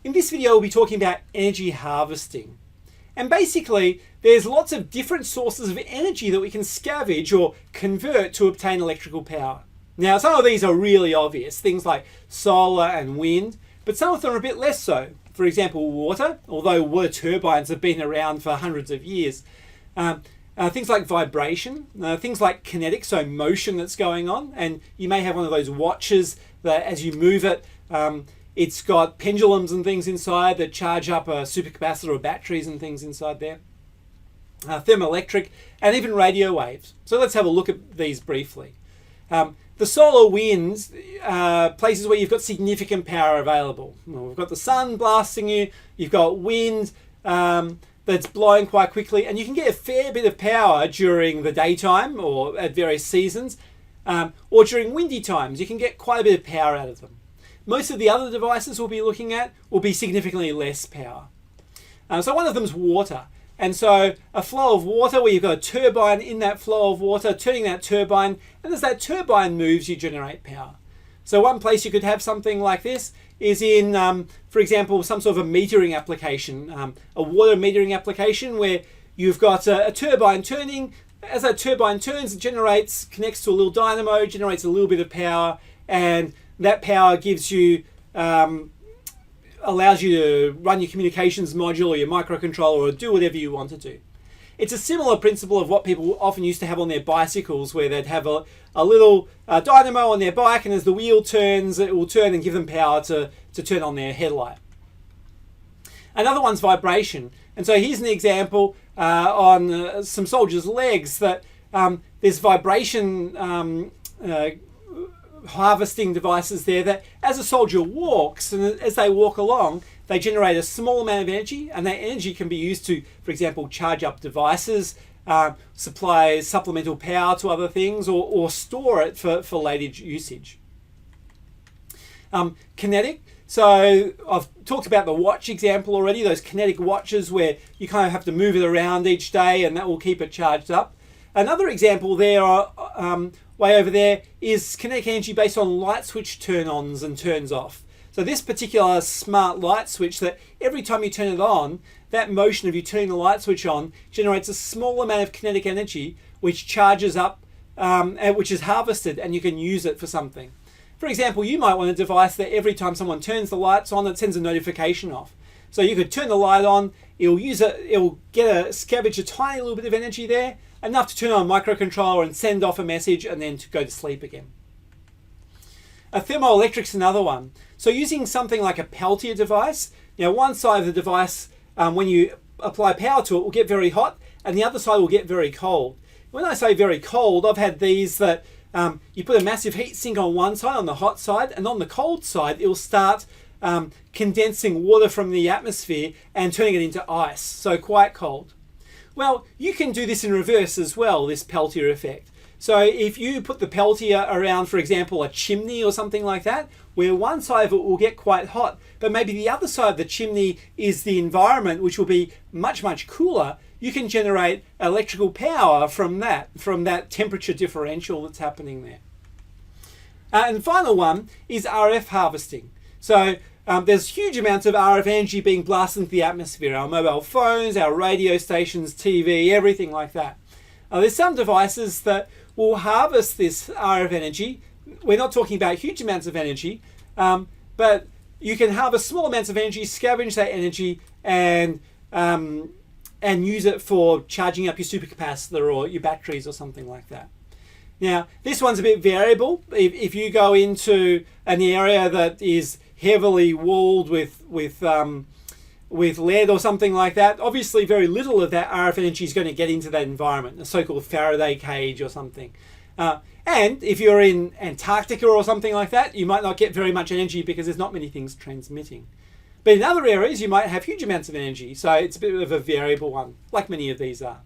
In this video, we'll be talking about energy harvesting. And basically, there's lots of different sources of energy that we can scavenge or convert to obtain electrical power. Now, some of these are really obvious, things like solar and wind, but some of them are a bit less so. For example, water, although water turbines have been around for hundreds of years. Things like vibration, things like kinetic, so motion that's going on, and you may have one of those watches that as you move it, it's got pendulums and things inside that charge up a supercapacitor or batteries and things inside there. Thermoelectric, and even radio waves. So let's have a look at these briefly. The solar winds, places where you've got significant power available. Well, we've got the sun blasting you, you've got wind that's blowing quite quickly, and you can get a fair bit of power during the daytime or at various seasons, or during windy times. You can get quite a bit of power out of them. Most of the other devices we'll be looking at will be significantly less power. So one of them is water. And so a flow of water where you've got a turbine in that flow of water, turning that turbine, and as that turbine moves, you generate power. So one place you could have something like this is in, for example, some sort of a metering application, a water metering application where you've got a turbine turning. As that turbine turns, it connects to a little dynamo, generates a little bit of power, and that power gives you, allows you to run your communications module or your microcontroller or do whatever you want to do. It's a similar principle of what people often used to have on their bicycles, where they'd have a little dynamo on their bike, and as the wheel turns, it will turn and give them power to turn on their headlight. Another one's vibration. And so here's an example on some soldiers' legs that there's vibration harvesting devices there that as a soldier walks, and as they walk along, they generate a small amount of energy, and that energy can be used to, for example, charge up devices, supply supplemental power to other things, or store it for later usage. Kinetic. So I've talked about the watch example already, those kinetic watches where you kind of have to move it around each day and that will keep it charged up. Another example there, way over there, is kinetic energy based on light switch turn-ons and turns-off. So this particular smart light switch, that every time you turn it on, that motion of you turning the light switch on generates a small amount of kinetic energy which charges up, which is harvested, and you can use it for something. For example, you might want a device that every time someone turns the lights on, it sends a notification off. So you could turn the light on, it'll scavenge a tiny little bit of energy there, enough to turn on a microcontroller and send off a message and then to go to sleep again. A thermoelectric's another one. So using something like a Peltier device, one side of the device, when you apply power to it, will get very hot, and the other side will get very cold. When I say very cold, I've had these that you put a massive heat sink on one side, on the hot side, and on the cold side, it will start condensing water from the atmosphere and turning it into ice, so quite cold. Well, you can do this in reverse as well, this Peltier effect. So if you put the Peltier around, for example, a chimney or something like that, where one side of it will get quite hot, but maybe the other side of the chimney is the environment, which will be much, much cooler, you can generate electrical power from that temperature differential that's happening there. And the final one is RF harvesting. So there's huge amounts of RF energy being blasted into the atmosphere, our mobile phones, our radio stations, TV, everything like that. There's some devices that will harvest this RF energy. We're not talking about huge amounts of energy, but you can harvest small amounts of energy, scavenge that energy, and use it for charging up your supercapacitor or your batteries or something like that. Now, this one's a bit variable. If you go into an area that is heavily walled with lead or something like that, obviously very little of that RF energy is going to get into that environment, a so-called Faraday cage or something. And if you're in Antarctica or something like that, you might not get very much energy because there's not many things transmitting. But in other areas, you might have huge amounts of energy, so it's a bit of a variable one, like many of these are.